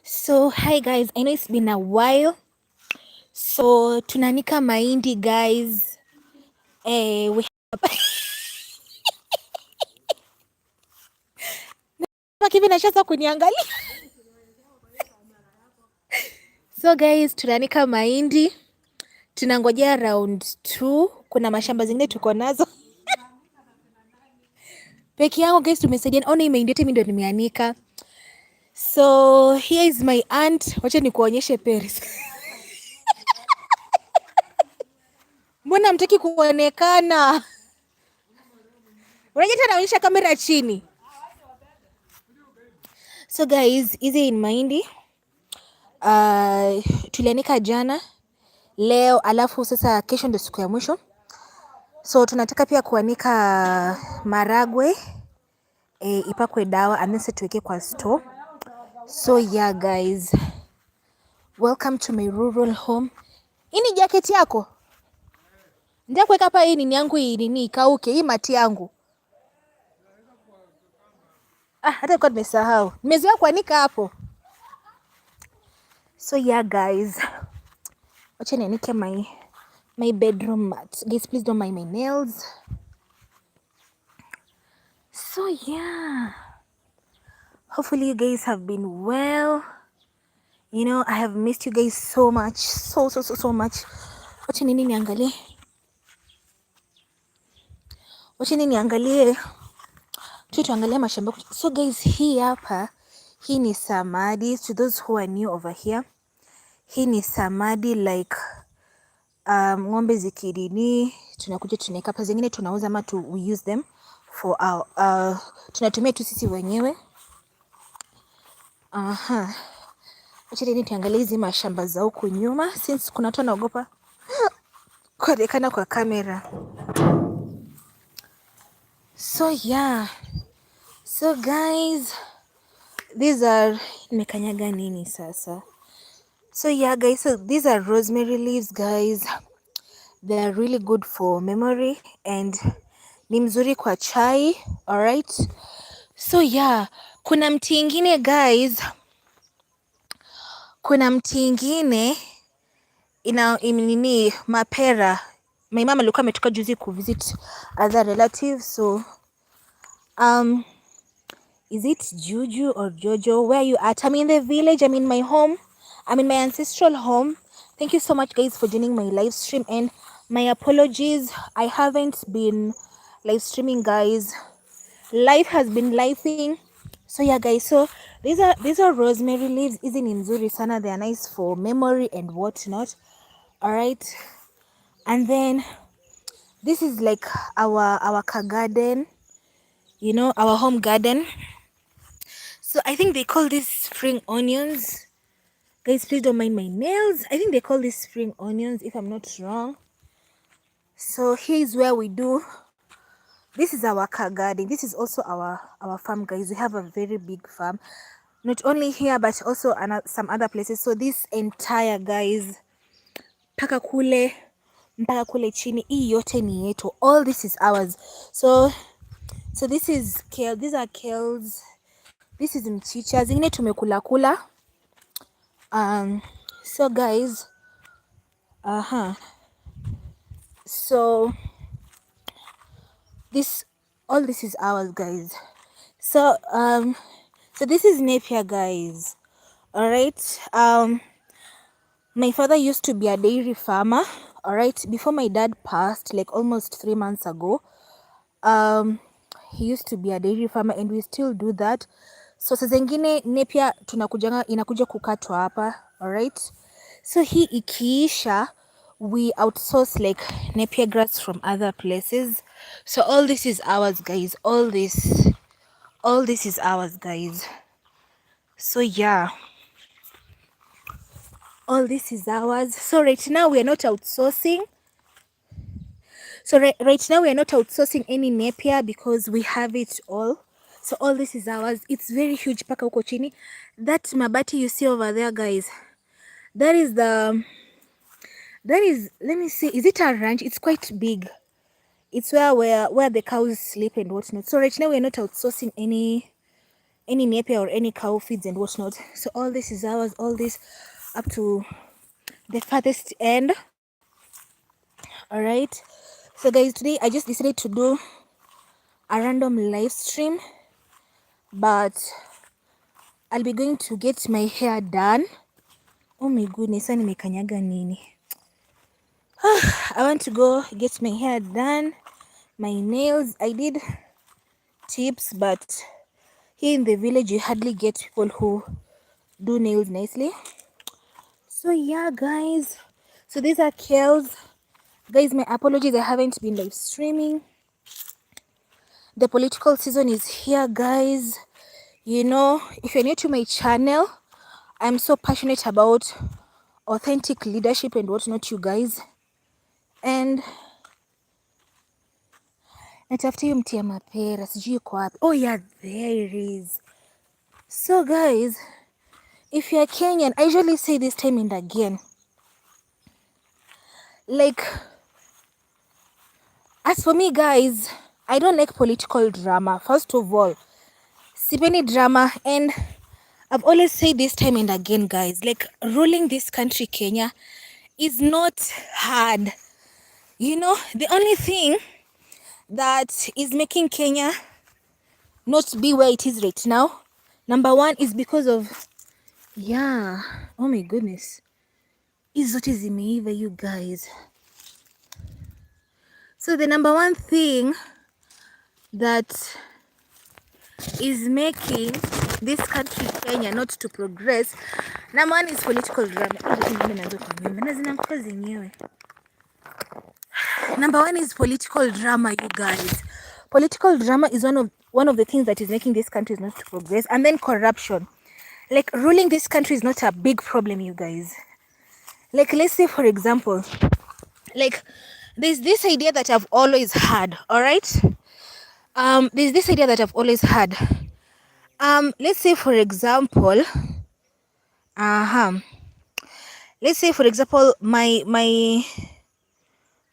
So hi guys, I know it's been a while. So tunanika mahindi guys. We hivi nashaanza kuniangalia. So guys, tunanika mahindi. Tunangojea round 2. Kuna mashamba zingine tuko nazo. Peke yangu guys tumesaidiana. Ona hii mahindi yote mimi ndo nimeanika. So here is my aunt. Wacha nikuonyeshe Paris. Mbona hamtaki kuonekana? Unajua tena naonyesha kamera chini. So guys, hizi in mahindi. Tulianika jana, leo, alafu sasa kesho ndio siku ya mwisho. So tunataka pia kuanika maragwe ipakwe dawa and then sasa tuweke kwa store. So yeah guys, welcome to my rural home. Hii ni jacket yako? Ndio kuweka hapa, hii nini yangu, hii nini ikauke, hii mati yangu. Hata kwa nimesahau. Nimezoea kuanika hapo. So yeah guys, wacha nianike my bedroom mat. Guys, please don't mind my nails. So yeah, hopefully you guys have been well. You know, I have missed you guys so much, so much. Wacha nini niangalie, tuangalie mashamba. So guys, hii hapa, hii ni samadi. To those who are new over here, hii ni samadi like ng'ombe zikidini tunakuja tunaweka hapa, zingine tunauza ama we use them for our tunatumia tu sisi wenyewe. Wacha nini tuangalie hizi mashamba za huku nyuma, since kuna watu wanaogopa kuonekana kwa kamera. So yeah, so guys, these are nimekanyaga nini sasa. So yeah guys, so these are rosemary leaves guys. They are really good for memory and ni mzuri kwa chai. Alright, so yeah, kuna mti ingine guys, kuna mti ingine nini mapera. My mama alikuwa ametoka juzi kuvisit other relatives. So is it Juju or Jojo? Where are you at? I'm in the village. I'm in my home. I'm in my ancestral home. Thank you so much guys for joining my live stream, and my apologies, I haven't been live streaming guys. Life has been lifing. So yeah guys, so these are rosemary leaves. Hizi ni nzuri sana, they are nice for memory and whatnot. All right, and then this is like our garden, you know, our home garden. So I think they call this spring onions. Guys, please don't mind my nails. I think they call this spring onions if I'm not wrong. So here's where we do. This is our car garden. This is also our farm guys. We have a very big farm, not only here but also some other places. So this entire guys, mpaka kule chini, hii yote ni yetu. All this is ours. So this is kale. These are kales. This is mchicha. Zingine tumekula. So guys, so all this is ours guys. So so this is Napier guys. All right, my father used to be a dairy farmer. All right, before my dad passed, like almost 3 months ago, he used to be a dairy farmer and we still do that. So saa zingine Napier inakuja kukatwa hapa. All right, so hii ikiisha, we outsource like Napier grass from other places. So all this is ours guys. All this is ours guys. So yeah, all this is ours. So right now we are not outsourcing. Right now we are not outsourcing any Napier because we have it all. So all this is ours. It's very huge paka huko chini. That mabati you see over there guys, that is let me see, is it a ranch? It's quite big. It's where the cows sleep and whatnot. So right now we are not outsourcing any any napier or any cow feeds and whatnot. So all this is ours, all this up to the farthest end. All right. So guys, today I just decided to do a random live stream, but I'll be going to get my hair done. Oh my goodness, ani nimekanyaga nini? I want to go get my hair done, my nails. I did tips, but here in the village you hardly get people who do nails nicely. So yeah guys, so these are kales. Guys, my apologies, I haven't been live streaming. The political season is here, guys. You know, if you're new to my channel, I'm so passionate about authentic leadership and whatnot, you guys. And natafuta hiyo mti ya mapera, sijui iko wapi. Oh yeah, there it is. So guys, if you're Kenyan, I usually say this time and again, like, as for me guys, I don't like political drama. First of all, sipendi drama, and I've always said this time and again guys, like, ruling this country Kenya is not hard. You know, the only thing that is making Kenya not be where it is right now, number one, is because of, yeah, oh my goodness, hizi zote zimeiva you guys. So the number one thing that is making this country Kenya not to progress, number one, is political drama. Number one is political drama, you guys. Political drama is one of the things that is making this country not to progress. And then corruption. Like, ruling this country is not a big problem, you guys. Like, let's say for example, like, there's this idea that I've always had, all right? There's this idea that I've always had. Let's say for example, let's say for example, my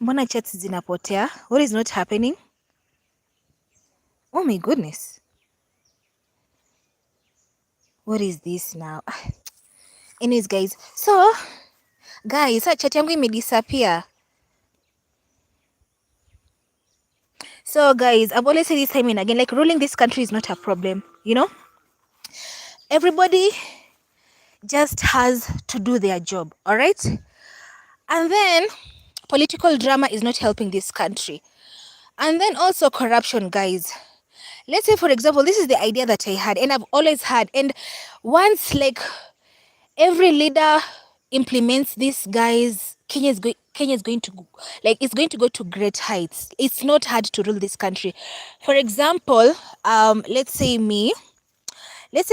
mbona chats zinapotea? What is not happening? Oh my goodness. What is this now? Anyways guys, so guys, chat yangu imedisappear. So guys, I've always said this time and again, like, ruling this country is not a problem, you know? Everybody just has to do their job, all right? And then political drama is not helping this country. And then also corruption, guys. Let's say for example, this is the idea that I had and I've always had, and once, like, every leader implements this, guys, Kenya is going to, like, it's going to go to great heights. It's not hard to rule this country. For example, let's say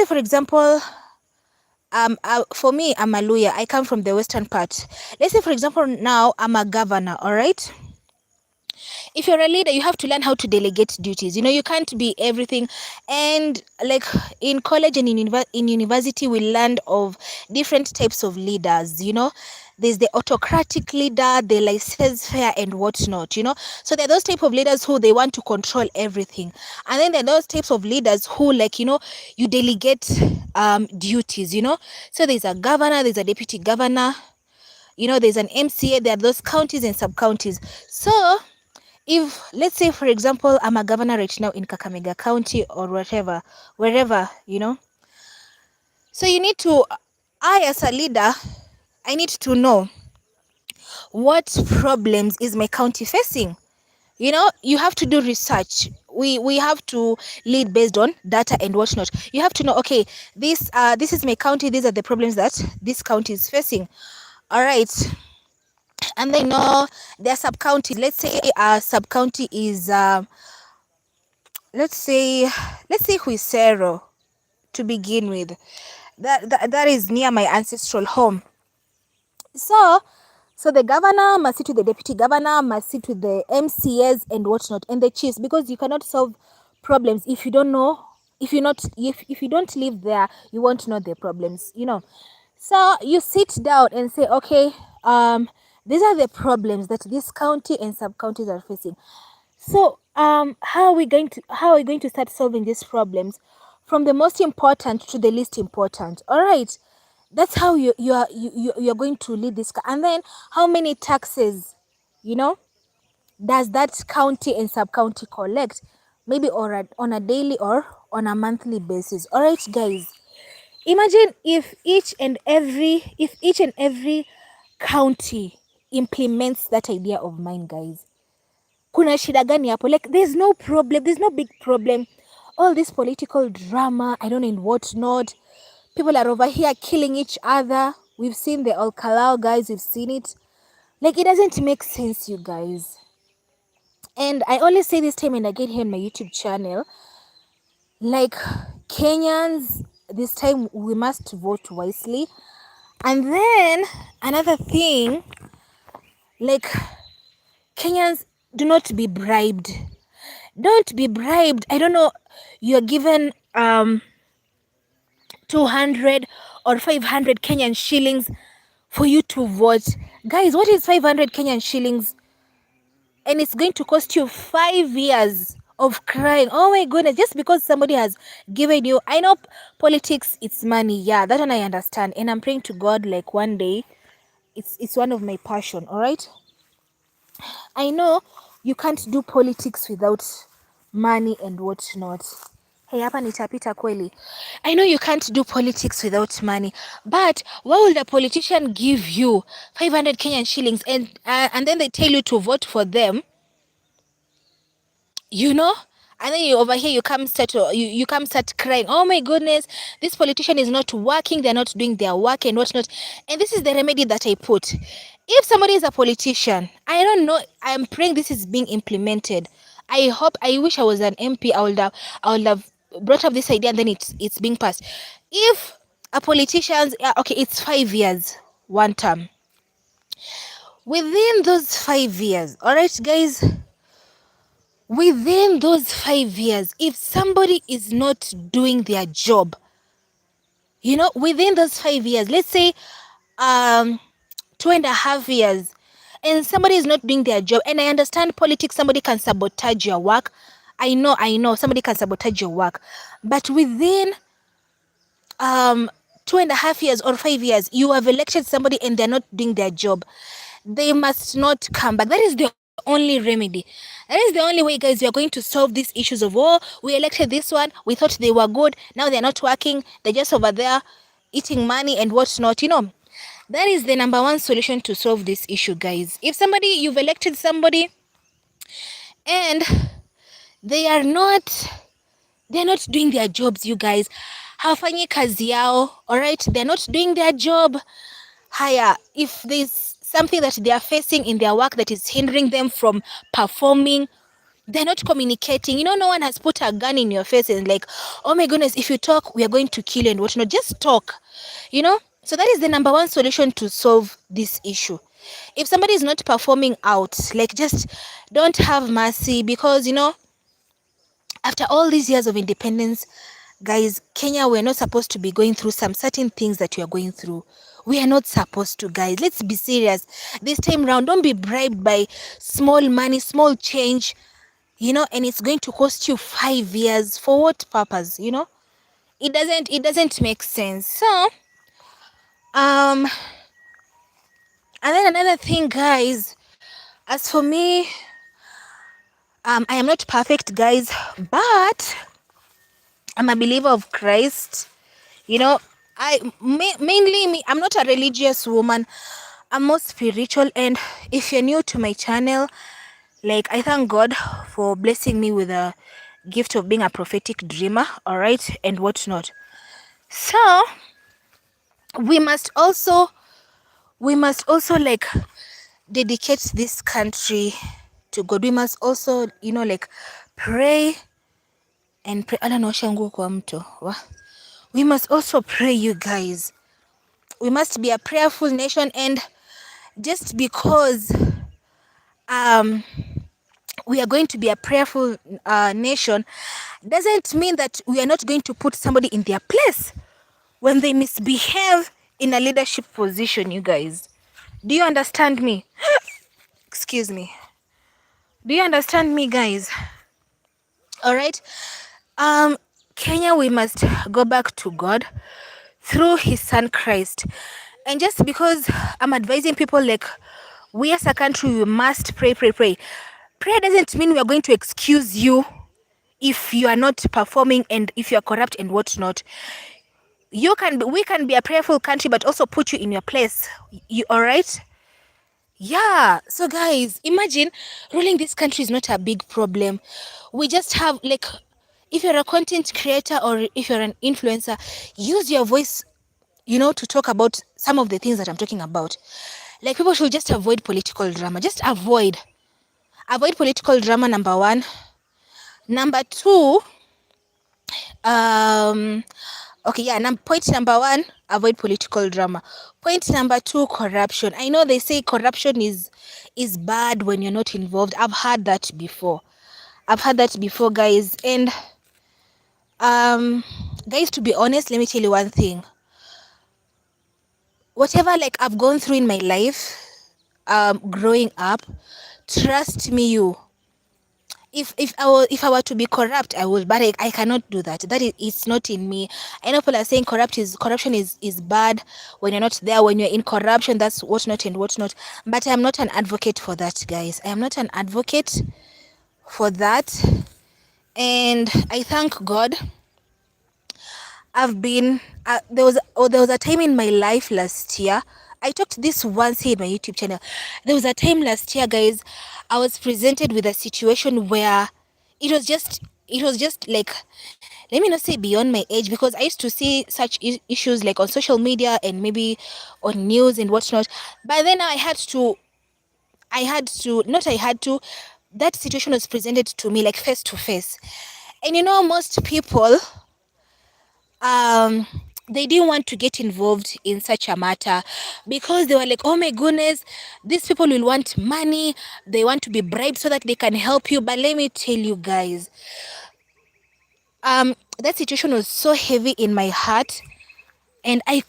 for example, for me, I'm a lawyer. I come from the western part. Let's say for example, now I'm a governor, all right? If you're a leader, you have to learn how to delegate duties. You know, you can't be everything. And like, in college and in university, we learned of different types of leaders. You know, there's the autocratic leader, the laissez-faire and whatnot, you know. So there are those type of leaders who they want to control everything. And then there are those types of leaders who, like, you know, you delegate duties, you know. So there's a governor, there's a deputy governor, you know, there's an MCA, there are those counties and sub-counties. So if, let's say for example, I'm a governor right now in Kakamega County or whatever, wherever, you know. So you need to, I as a leader, I need to know what problems is my county facing. You know, you have to do research. We have to lead based on data and whatnot. You have to know, okay, this is my county, these are the problems that this county is facing. All right. And then, know their sub-county. Let's say a sub-county is let's say Huisero to begin with. That is near my ancestral home. So the governor must sit with the deputy governor, must sit with the MCAs and whatnot, and the chiefs, because you cannot solve problems if you don't know, if you don't live there, you won't know the problems, you know. So you sit down and say, okay, these are the problems that this county and sub-counties are facing. So how are we going to start solving these problems? from the most important to the least important. All right, that's how you're going to lead this. And then how many taxes, you know, does that county and sub county collect, maybe on a daily or on a monthly basis? All right, guys, imagine if each and every county implements that idea of mine, guys. Kuna shida gani hapo? Like, there's no problem, there's no big problem. All this political drama, I don't know, in what not. People are over here killing each other. We've seen the Alcalao, guys, we've seen it. Like, it doesn't make sense, you guys. And I always say this time and again here on my YouTube channel, like, Kenyans, this time we must vote wisely. And then another thing, like, Kenyans, do not be bribed. Don't be bribed. I don't know, you're given 200 or 500 Kenyan shillings for you to vote. Guys, what is 500 Kenyan shillings? And it's going to cost you 5 years of crying. Oh my goodness, just because somebody has given you. I know politics, it's money. Yeah, that one I understand. And I'm praying to God, like, one day, it's one of my passion, all right? I know you can't do politics without money and whatnot. Hey, hapa nitapita kweli. I know you can't do politics without money, but why would a politician give you 500 Kenyan shillings and then they tell you to vote for them, you know? And then you over here, you come start crying. Oh my goodness, this politician is not working. They're not doing their work and whatnot. And this is the remedy that I put. If somebody is a politician, I don't know. I'm praying this is being implemented. I wish I was an MP. I would have brought up this idea and then it's being passed. If a politician, okay, it's 5 years, one term. Within those 5 years, all right, guys. Within those 5 years, if somebody is not doing their job, you know, within those 5 years, let's say 2.5 years, and somebody is not doing their job, and I understand politics, somebody can sabotage your work. I know somebody can sabotage your work, but within 2.5 years or 5 years, you have elected somebody and they're not doing their job, they must not come back. That is the only remedy. That is the only way, guys, we are going to solve these issues of, oh, we elected this one, we thought they were good, now they're not working, they're just over there eating money and whatnot, you know. That is the number one solution to solve this issue, guys. If you've elected somebody and they are not doing their jobs, you guys, hawafanyi kazi yao, all right, they're not doing their job. Haya, if there's something that they are facing in their work that is hindering them from performing, they're not communicating. You know, no one has put a gun in your face and like, oh my goodness, if you talk, we are going to kill you and whatnot. Just talk, you know. So that is the number one solution to solve this issue. If somebody is not performing out, like, just don't have mercy, because, you know, after all these years of independence, guys, Kenya, we're not supposed to be going through some certain things that we are going through. We are not supposed to, guys. Let's be serious. This time round, don't be bribed by small money, small change, you know, and it's going to cost you 5 years. For what purpose, you know? It doesn't make sense. So, and then another thing, guys, as for me, I am not perfect, guys, but I'm a believer of Christ. You know, mainly me, I'm not a religious woman. I'm more spiritual. And if you're new to my channel, like, I thank God for blessing me with a gift of being a prophetic dreamer, all right, and whatnot. So we must also like dedicate this country to God. We must also, you know, like, pray and pray. We must also pray, you guys. We must be a prayerful nation, and just because we are going to be a prayerful nation doesn't mean that we are not going to put somebody in their place when they misbehave in a leadership position, you guys. Do you understand me? Excuse me. Do you understand me, guys? All right. Kenya, we must go back to God through his son Christ. And just because I'm advising people, like, we as a country, we must pray, pray, pray. Prayer doesn't mean we are going to excuse you if you are not performing and if you are corrupt and whatnot. We can be a prayerful country, but also put you in your place. You all right? Yeah. So guys, imagine ruling this country is not a big problem. We just have, like, if you're a content creator or if you're an influencer, use your voice, to talk about some of the things that I'm talking about. Like, people should just avoid political drama. Just avoid. Avoid political drama, number one. Number two, okay, yeah, point number one, avoid political drama. Point number two, corruption. I know they say corruption is bad when you're not involved. I've heard that before. Guys. And guys, to be honest, let me tell you one thing. Whatever, like, I've gone through in my life, growing up, trust me, if I were to be corrupt, I would, but I cannot do that. It's not in me. I know people are saying corruption is bad when you're not there. When you're in corruption, that's whatnot and whatnot. But I'm not an advocate for that, guys. I am not an advocate for that. And I thank God. I've been there was a time in my life last year. I talked this once here in my YouTube channel. There was a time last year, guys, I was presented with a situation where it was just like, let me not say beyond my age, because I used to see such issues like on social media and maybe on news and whatnot. But then that situation was presented to me like face to face. And most people, they didn't want to get involved in such a matter because they were like, oh my goodness, these people will want money, they want to be bribed so that they can help you. But let me tell you guys, that situation was so heavy in my heart, and I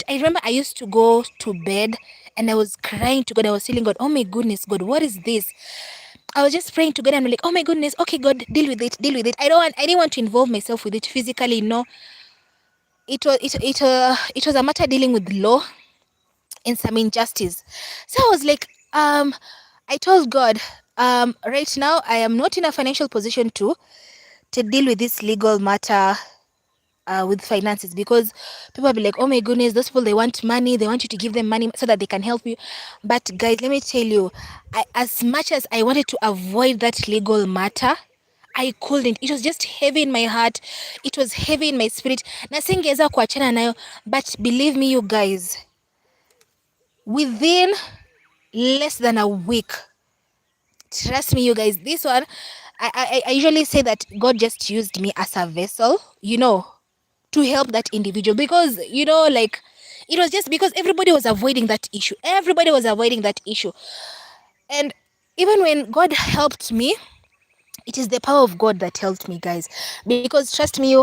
remember I used to go to bed and I was crying to God. I was telling God, oh my goodness, God, what is this? I was just praying to God and I'm like, oh my goodness, okay, God, deal with it. I didn't want to involve myself with it physically. No, it was a matter dealing with law and some injustice. So I was like, I told God, right now I am not in a financial position to deal with this legal matter, with finances, because people will be like, oh my goodness, those people, they want money, they want you to give them money so that they can help you. But guys, let me tell you, as much as I wanted to avoid that legal matter, I couldn't. It was just heavy in my heart. It was heavy in my spirit. Na singeweza kuachana nayo, but believe me, you guys, within less than a week, trust me, you guys, this one, I usually say that God just used me as a vessel, to help that individual, because like, it was just because everybody was avoiding that issue. And even when God helped me, it is the power of God that helped me, guys, because trust me,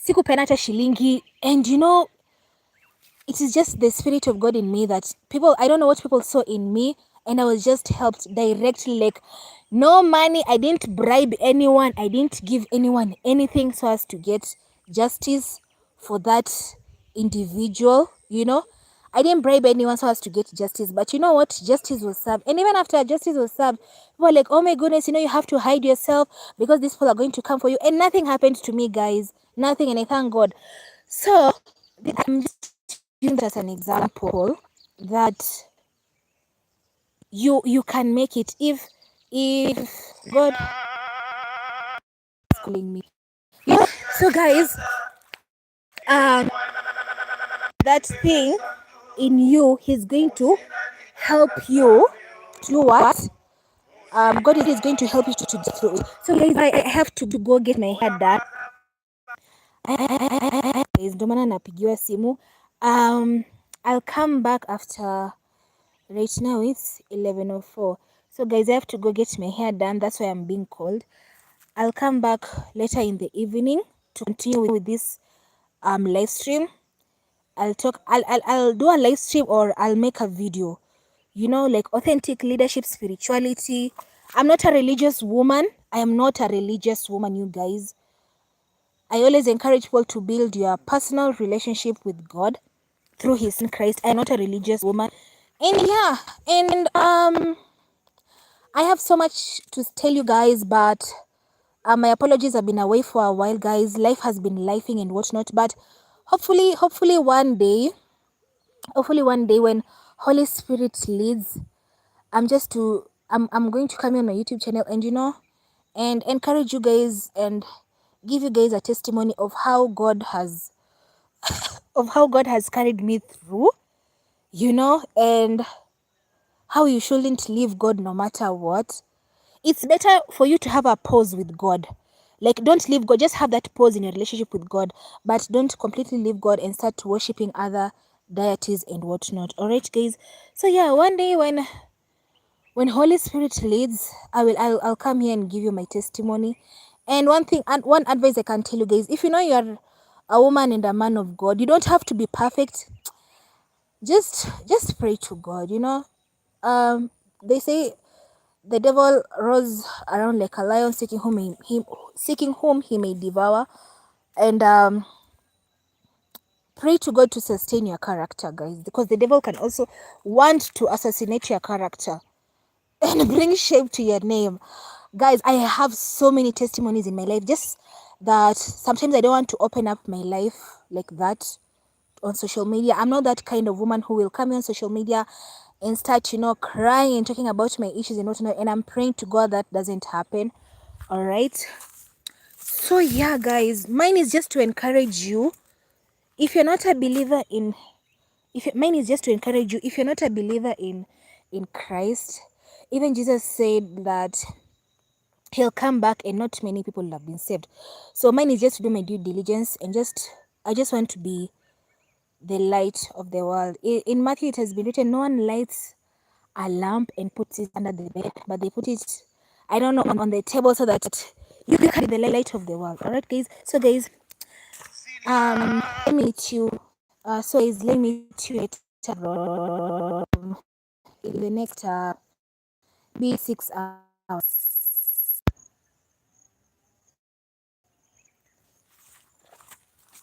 sikupena hata shilingi. And it is just the spirit of God in me that I don't know what people saw in me, and I was just helped directly. Like, no money, I didn't bribe anyone, I didn't give anyone anything so as to get justice for that individual. I didn't bribe anyone so as to get justice, but you know what? Justice was served. And even after justice was served, people were like, oh my goodness, you have to hide yourself because these people are going to come for you. And nothing happened to me, guys. Nothing. And I thank God. So I'm just using that as an example that you can make it if God is calling me. So guys, that thing in you, He's going to help you to do what? God is going to help you to get through it. So guys, I have to go get my hair done. Ndio maana napigiwa simu. I'll come back after. Right now it's 11:04. So guys, I have to go get my hair done. That's why I'm being called. I'll come back later in the evening to continue with this live stream. I'll do a live stream, or I'll make a video, like authentic leadership, spirituality. I'm not a religious woman. I am not a religious woman, you guys. I always encourage people to build your personal relationship with God through His Son Christ. I'm not a religious woman, and yeah, and I have so much to tell you guys, but my apologies. I've been away for a while, guys. Life has been lifing and whatnot, but hopefully one day when Holy Spirit leads, I'm going to come on my YouTube channel and and encourage you guys and give you guys a testimony of how God has carried me through, and how you shouldn't leave God no matter what. It's better for you to have a pause with God. Like, don't leave God, just have that pause in your relationship with God, but don't completely leave God and start worshiping other deities and whatnot. All right, guys. So yeah, one day when Holy Spirit leads, I'll come here and give you my testimony. And one advice I can tell you guys: if you know you're a woman and a man of God, you don't have to be perfect. Just pray to God. They say the devil rose around like a lion, seeking whom he may devour, and pray to God to sustain your character, guys, because the devil can also want to assassinate your character and bring shame to your name. Guys, I have so many testimonies in my life, just that sometimes I don't want to open up my life like that on social media. I'm not that kind of woman who will come on social media and start, crying and talking about my issues and whatnot. And I'm praying to God that doesn't happen. All right. So yeah, guys, mine is just to encourage you. If you're not a believer in, if mine is just to encourage you. If you're not a believer in Christ, even Jesus said that He'll come back and not many people will have been saved. So mine is just to do my due diligence and I just want to be the light of the world. In Matthew, it has been written, no one lights a lamp and puts it under the bed, but they put it, I don't know, on the table so that you can be the light of the world. All right, guys. So, guys, let me meet you. Let me meet you later in the next be 6 hours.